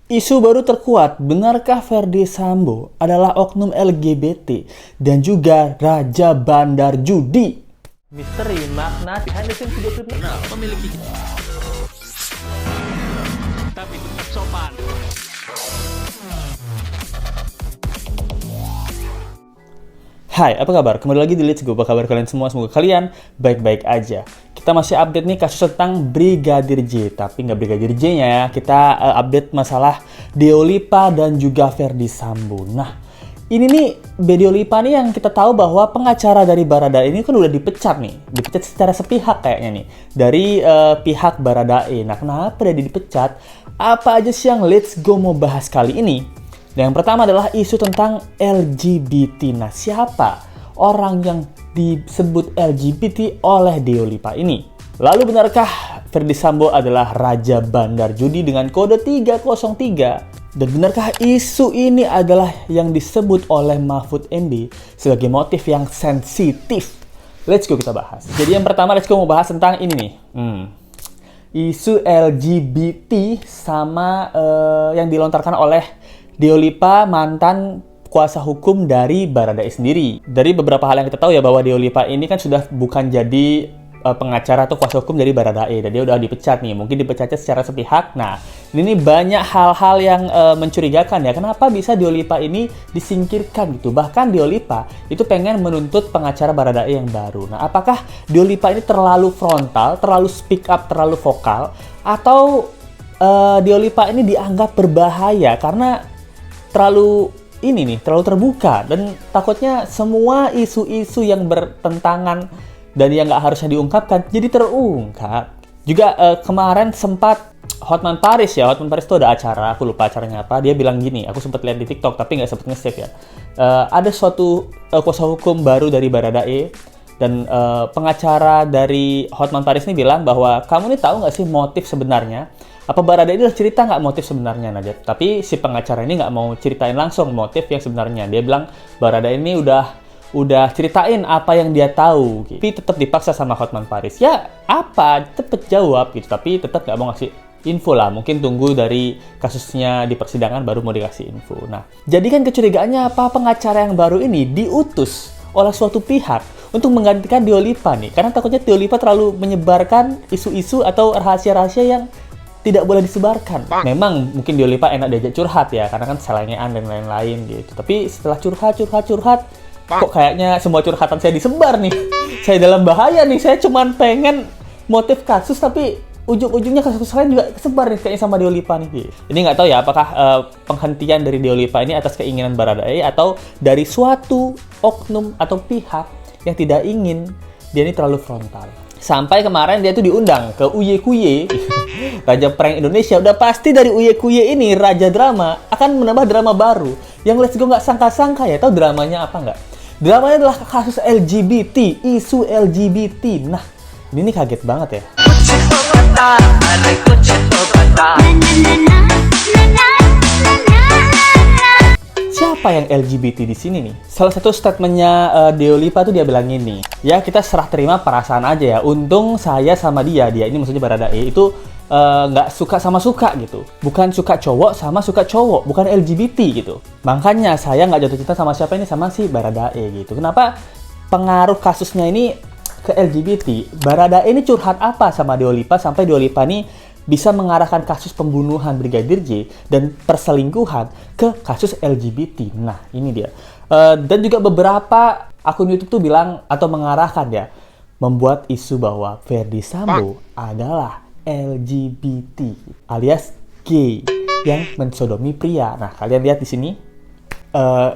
Isu baru terkuat, benarkah Ferdy Sambo adalah oknum LGBT dan juga Raja Bandar Judi? Misteri makna behind the scenes video klip Memiliki tapi tetap sopan. Hai, apa kabar? Kembali lagi di Let's Go. Apa kabar kalian semua? Semoga kalian baik-baik aja. Kita masih update nih kasus tentang Brigadir J. Tapi nggak Brigadir J-nya ya. Kita update masalah Deo Lipa dan juga Ferdy Sambo. Nah, ini nih Deo Lipa nih yang kita tahu bahwa pengacara dari Baradae ini kan udah dipecat nih. Dipecat secara sepihak kayaknya nih. Dari pihak Baradae. Nah, kenapa dia dipecat? Apa aja sih yang Let's Go mau bahas kali ini? Yang pertama adalah isu tentang LGBT. Nah, siapa orang yang disebut LGBT oleh Deo Lipa ini? Lalu benarkah Ferdy Sambo adalah Raja Bandar Judi dengan kode 303? Dan benarkah isu ini adalah yang disebut oleh Mahfud MD sebagai motif yang sensitif? Let's go kita bahas. Jadi yang pertama let's go mau bahas tentang ini nih. Isu LGBT sama yang dilontarkan oleh Deo Lipa, mantan kuasa hukum dari Baradae sendiri. Dari beberapa hal yang kita tahu ya bahwa Deo Lipa ini kan sudah bukan jadi pengacara atau kuasa hukum dari Baradae dan dia udah dipecat nih. Mungkin dipecatnya secara sepihak. Nah, ini banyak hal-hal yang mencurigakan ya. Kenapa bisa Deo Lipa ini disingkirkan gitu? Bahkan Deo Lipa itu pengen menuntut pengacara Baradae yang baru. Nah, apakah Deo Lipa ini terlalu frontal, terlalu speak up, terlalu vokal, atau Deo Lipa ini dianggap berbahaya karena terlalu terbuka dan takutnya semua isu-isu yang bertentangan dan yang nggak harusnya diungkapkan jadi terungkap. Juga kemarin sempat Hotman Paris itu ada acara, aku lupa acaranya apa, dia bilang gini, aku sempat lihat di TikTok tapi nggak sempat nge-save ya. Ada suatu kuasa hukum baru dari Baradae dan pengacara dari Hotman Paris ini bilang bahwa kamu ini tahu nggak sih motif sebenarnya? Apa Baradae ini udah cerita nggak motif sebenarnya, Najat? Tapi si pengacara ini nggak mau ceritain langsung motif yang sebenarnya. Dia bilang Baradae ini udah ceritain apa yang dia tahu, gitu. Tapi tetap dipaksa sama Hotman Paris. Ya apa? Cepet jawab gitu. Tapi tetap nggak mau ngasih info lah. Mungkin tunggu dari kasusnya di persidangan baru mau dikasih info. Nah, jadi kan kecurigaannya apa? Pengacara yang baru ini diutus oleh suatu pihak untuk menggantikan Deo Lipa nih. Karena takutnya Deo Lipa terlalu menyebarkan isu-isu atau rahasia-rahasia yang tidak boleh disebarkan. Memang mungkin Deo Lipa enak diajak curhat ya, karena kan selengean dan lain-lain gitu. Tapi setelah curhat, kok kayaknya semua curhatan saya disebar nih. Saya dalam bahaya nih, saya cuman pengen motif kasus, tapi ujung-ujungnya kasus lain juga kesebar nih kayaknya sama Deo Lipa nih. Ini nggak tahu ya, apakah penghentian dari Deo Lipa ini atas keinginan Baradae atau dari suatu oknum atau pihak yang tidak ingin dia ini terlalu frontal. Sampai kemarin dia tuh diundang ke Uye Kuye, Raja Prank Indonesia. Udah pasti dari Uye Kuye ini, Raja Drama, akan menambah drama baru. Yang Let's Go nggak sangka-sangka ya. Tahu dramanya apa nggak? Dramanya adalah kasus LGBT, isu LGBT. Nah, ini kaget banget ya. Siapa yang LGBT di sini nih? Salah satu statementnya Deo Lipa tuh dia bilang gini, ya kita serah terima perasaan aja ya. Untung saya sama dia ini maksudnya Baradae itu nggak suka sama suka gitu. Bukan suka cowok sama suka cowok, bukan LGBT gitu. Makanya saya nggak jatuh cinta sama siapa ini, sama si Baradae gitu. Kenapa pengaruh kasusnya ini ke LGBT? Baradae ini curhat apa sama Deo Lipa sampai Deo Lipa nih bisa mengarahkan kasus pembunuhan Brigadir J dan perselingkuhan ke kasus LGBT. Nah, ini dia. Dan juga beberapa akun YouTube tuh bilang atau mengarahkan ya, membuat isu bahwa Ferdy Sambo adalah LGBT alias gay yang mensodomi pria. Nah, kalian lihat di sini.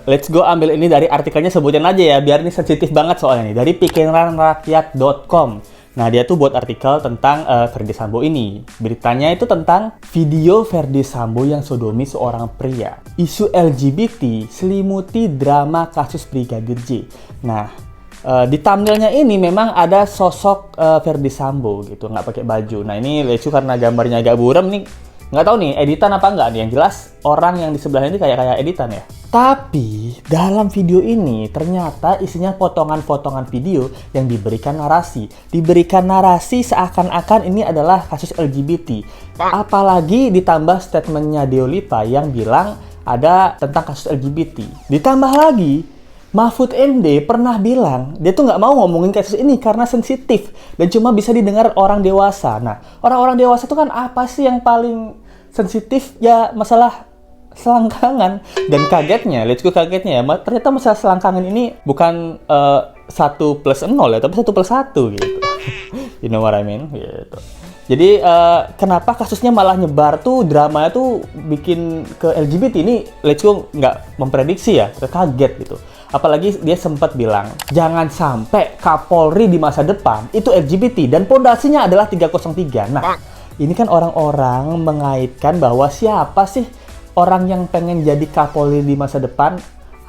Let's go ambil ini dari artikelnya, sebutin aja ya, biar ini sensitif banget soalnya nih. Dari pikiranrakyat.com. Nah, dia tuh buat artikel tentang Ferdy Sambo ini. Beritanya itu tentang video Ferdy Sambo yang sodomi seorang pria. Isu LGBT selimuti drama kasus Brigadir J. Nah, di thumbnailnya ini memang ada sosok Ferdy Sambo gitu, nggak pakai baju. Nah, ini lucu karena gambarnya agak buram nih. Nggak tahu nih, editan apa nggak nih. Yang jelas, orang yang di sebelahnya ini kayak editan ya. Tapi, dalam video ini ternyata isinya potongan-potongan video yang diberikan narasi. Diberikan narasi seakan-akan ini adalah kasus LGBT. Apalagi ditambah statementnya Deolipa yang bilang ada tentang kasus LGBT. Ditambah lagi, Mahfud MD pernah bilang dia tuh nggak mau ngomongin kasus ini karena sensitif dan cuma bisa didengar orang dewasa. Nah, orang-orang dewasa itu kan apa sih yang paling sensitif? Ya masalah selangkangan. Dan kagetnya, let's go kagetnya ya, ternyata masalah selangkangan ini bukan 1+0 ya, tapi 1+1 gitu. You know what I mean? Gitu. Jadi kenapa kasusnya malah nyebar tuh, dramanya tuh bikin ke LGBT ini, let's go nggak memprediksi ya, kaget gitu. Apalagi dia sempat bilang, jangan sampai Kapolri di masa depan itu LGBT dan pondasinya adalah 303. Nah, ini kan orang-orang mengaitkan bahwa siapa sih orang yang pengen jadi Kapolri di masa depan?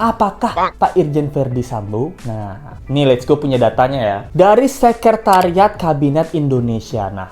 Apakah Pak Irjen Verdi Sambo? Nah, ini let's go punya datanya ya. Dari Sekretariat Kabinet Indonesia. Nah,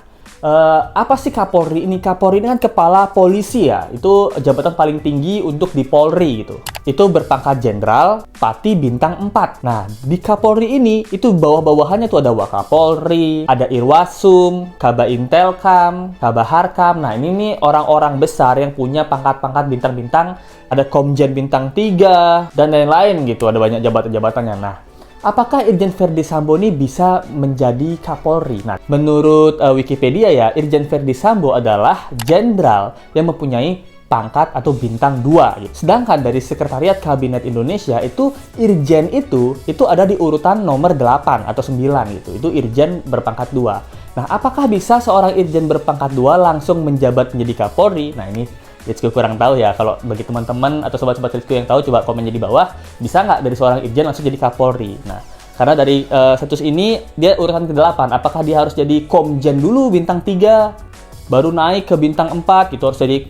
apa sih Kapolri ini? Kapolri ini kan kepala polisi ya. Itu jabatan paling tinggi untuk di Polri gitu. Itu berpangkat jenderal, Pati bintang 4. Nah, di Kapolri ini, itu bawah-bawahannya tuh ada Wakapolri, ada Irwasum, Kabaintelkam, Kabaharkam. Nah, ini nih orang-orang besar yang punya pangkat-pangkat bintang-bintang. Ada Komjen bintang 3, dan lain-lain gitu. Ada banyak jabatan-jabatannya. Nah, apakah Irjen Verdi Sambo ini bisa menjadi Kapolri? Nah, menurut Wikipedia ya, Irjen Verdi Sambo adalah jenderal yang mempunyai pangkat atau bintang 2 gitu. Sedangkan dari Sekretariat Kabinet Indonesia itu Irjen itu ada di urutan nomor 8 atau 9 gitu. Itu Irjen berpangkat 2. Nah, apakah bisa seorang Irjen berpangkat 2 langsung menjabat menjadi Kapolri? Nah, ini Rizky kurang tahu ya. Kalau bagi teman-teman atau sobat-sobat Rizky yang tahu, coba komen di bawah. Bisa nggak dari seorang Irjen langsung jadi Kapolri? Nah, karena dari status ini dia urutan ke-8. Apakah dia harus jadi Komjen dulu bintang 3? Baru naik ke bintang 4 gitu, harus jadi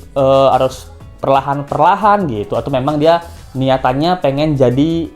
harus perlahan-perlahan gitu, atau memang dia niatannya pengen jadi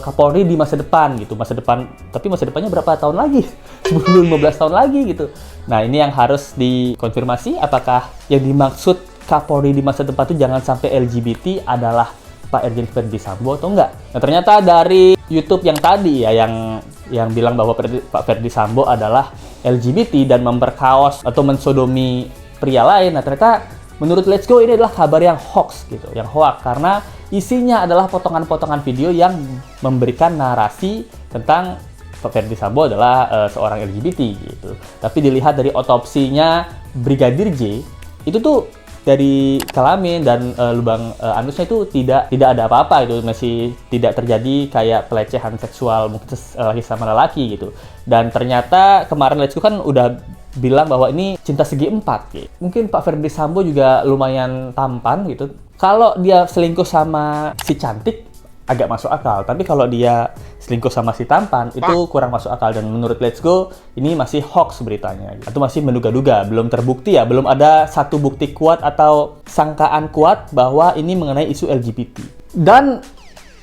Kapolri di masa depan gitu, masa depan, tapi masa depannya berapa tahun lagi? 10-15 tahun lagi gitu. Nah, ini yang harus dikonfirmasi, apakah yang dimaksud Kapolri di masa depan itu jangan sampai LGBT adalah Pak Irjen Verdi Sambo atau enggak? Nah, ternyata dari YouTube yang tadi ya, yang bilang bahwa Pak Verdi Sambo adalah LGBT dan memperkaos atau mensodomi pria lain. Nah, ternyata menurut Let's Go ini adalah kabar yang hoax gitu, yang hoax, karena isinya adalah potongan-potongan video yang memberikan narasi tentang Pak Verdi Sambo adalah seorang LGBT gitu. Tapi dilihat dari otopsinya Brigadir J, itu tuh dari kelamin dan lubang anusnya itu tidak ada apa-apa itu, masih tidak terjadi kayak pelecehan seksual mungkin laki sama lelaki gitu. Dan ternyata kemarin Let's Go kan udah bilang bahwa ini cinta segi 4 gitu. Mungkin Pak Verdi Sambo juga lumayan tampan gitu. Kalau dia selingkuh sama si cantik agak masuk akal, tapi kalau dia selingkuh sama si tampan itu kurang masuk akal. Dan menurut Let's Go ini masih hoax beritanya atau masih menduga-duga, belum terbukti ya, belum ada satu bukti kuat atau sangkaan kuat bahwa ini mengenai isu LGBT. Dan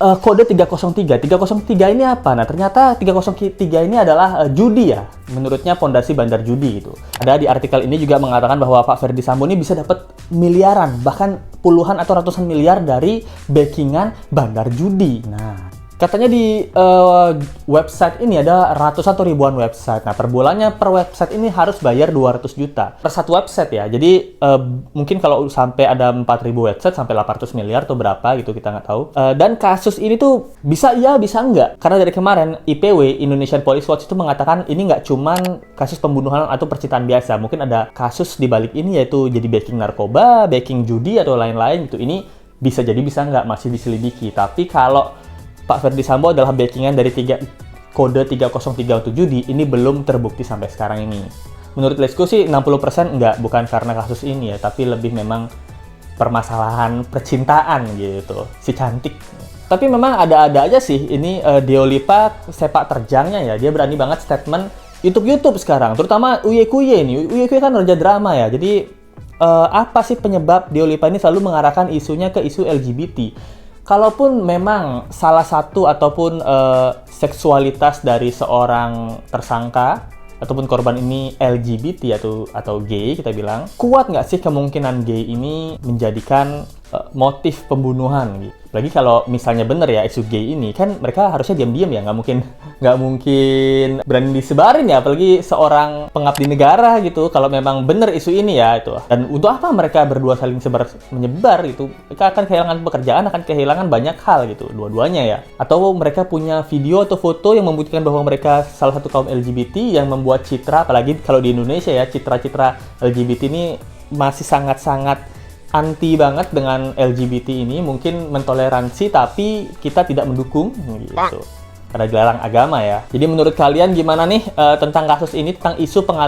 kode 303 ini apa? Nah, ternyata 303 ini adalah judi ya, menurutnya pondasi bandar judi gitu. Ada di artikel ini juga mengatakan bahwa Pak Verdi Sambo ini bisa dapat miliaran, bahkan puluhan atau ratusan miliar dari backingan bandar judi. Nah, katanya di website ini ada ratusan atau ribuan website. Nah, per bulannya per website ini harus bayar 200 juta per satu website ya. Jadi mungkin kalau sampai ada 4.000 website sampai 800 miliar atau berapa gitu, kita nggak tahu. Dan kasus ini tuh bisa iya bisa enggak. Karena dari kemarin IPW, Indonesian Police Watch, itu mengatakan ini nggak cuman kasus pembunuhan atau percintaan biasa. Mungkin ada kasus di balik ini, yaitu jadi backing narkoba, backing judi atau lain-lain gitu. Ini bisa jadi bisa nggak, masih diselidiki. Tapi kalau Pak Verdi Sambo adalah backingan dari kode 3037 ini belum terbukti sampai sekarang ini. Menurut Let's Go sih 60% enggak, bukan karena kasus ini ya, tapi lebih memang permasalahan percintaan gitu, si cantik. Tapi memang ada-ada aja sih ini Deolipa sepak terjangnya ya, dia berani banget statement YouTube sekarang, terutama Uye Kuye ini. Uye Kuye kan raja drama ya, jadi apa sih penyebab Deolipa ini selalu mengarahkan isunya ke isu LGBT? Kalaupun memang salah satu ataupun seksualitas dari seorang tersangka ataupun korban ini LGBT atau gay, kita bilang, kuat nggak sih kemungkinan gay ini menjadikan motif pembunuhan gitu? Lagi kalau misalnya bener ya isu gay ini, kan mereka harusnya diam-diam ya, nggak mungkin berani disebarin ya, apalagi seorang pengabdi negara gitu. Kalau memang bener isu ini ya itu. Dan untuk apa mereka berdua saling menyebar gitu? Mereka akan kehilangan pekerjaan, akan kehilangan banyak hal gitu, dua-duanya ya. Atau mereka punya video atau foto yang membuktikan bahwa mereka salah satu kaum LGBT yang membuat citra, apalagi kalau di Indonesia ya, citra-citra LGBT ini masih sangat-sangat anti banget dengan LGBT ini, mungkin mentoleransi tapi kita tidak mendukung gitu. Karena dilarang agama ya. Jadi menurut kalian gimana nih tentang kasus ini, tentang isu bukan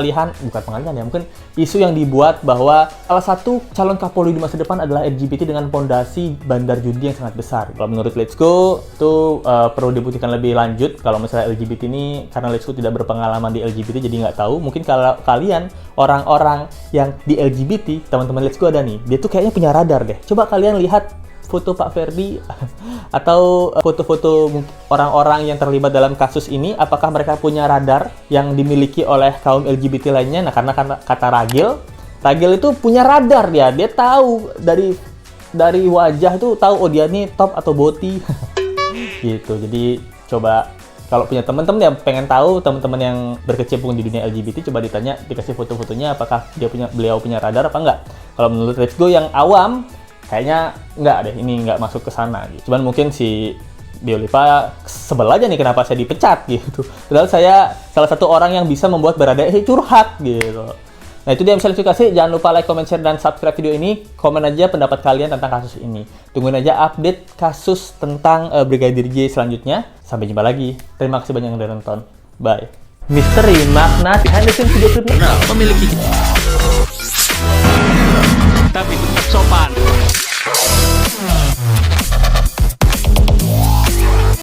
pengalihan ya, mungkin isu yang dibuat bahwa salah satu calon Kapolri di masa depan adalah LGBT dengan fondasi bandar judi yang sangat besar. Kalau menurut Let's Go itu perlu dibuktikan lebih lanjut kalau misalnya LGBT ini, karena Let's Go tidak berpengalaman di LGBT jadi nggak tahu. Mungkin kalau kalian orang-orang yang di LGBT, teman-teman Let's Go ada nih, dia tuh kayaknya punya radar deh. Coba kalian lihat foto Pak Ferdi atau foto-foto orang-orang yang terlibat dalam kasus ini, apakah mereka punya radar yang dimiliki oleh kaum LGBT lainnya? Nah, karena kata Ragil itu punya radar dia tahu dari wajah itu tahu, oh dia nih top atau boti gitu. Jadi coba kalau punya teman-teman yang pengen tahu, teman-teman yang berkecimpung di dunia LGBT, coba ditanya, dikasih foto-fotonya apakah beliau punya radar apa enggak. Kalau menurut Let's Go yang awam, kayaknya enggak deh, ini enggak masuk ke sana gitu. Cuman mungkin si Biolipa sebel aja nih kenapa saya dipecat gitu. Padahal saya salah satu orang yang bisa membuat Baradae curhat gitu. Nah itu dia misalnya kasih, jangan lupa like, comment, share, dan subscribe video ini. Komen aja pendapat kalian tentang kasus ini. Tungguin aja update kasus tentang Brigadir J selanjutnya. Sampai jumpa lagi. Terima kasih banyak yang udah nonton. Bye. Misteri makna behind the scenes video klipnya Memiliki tapi tetap sopan.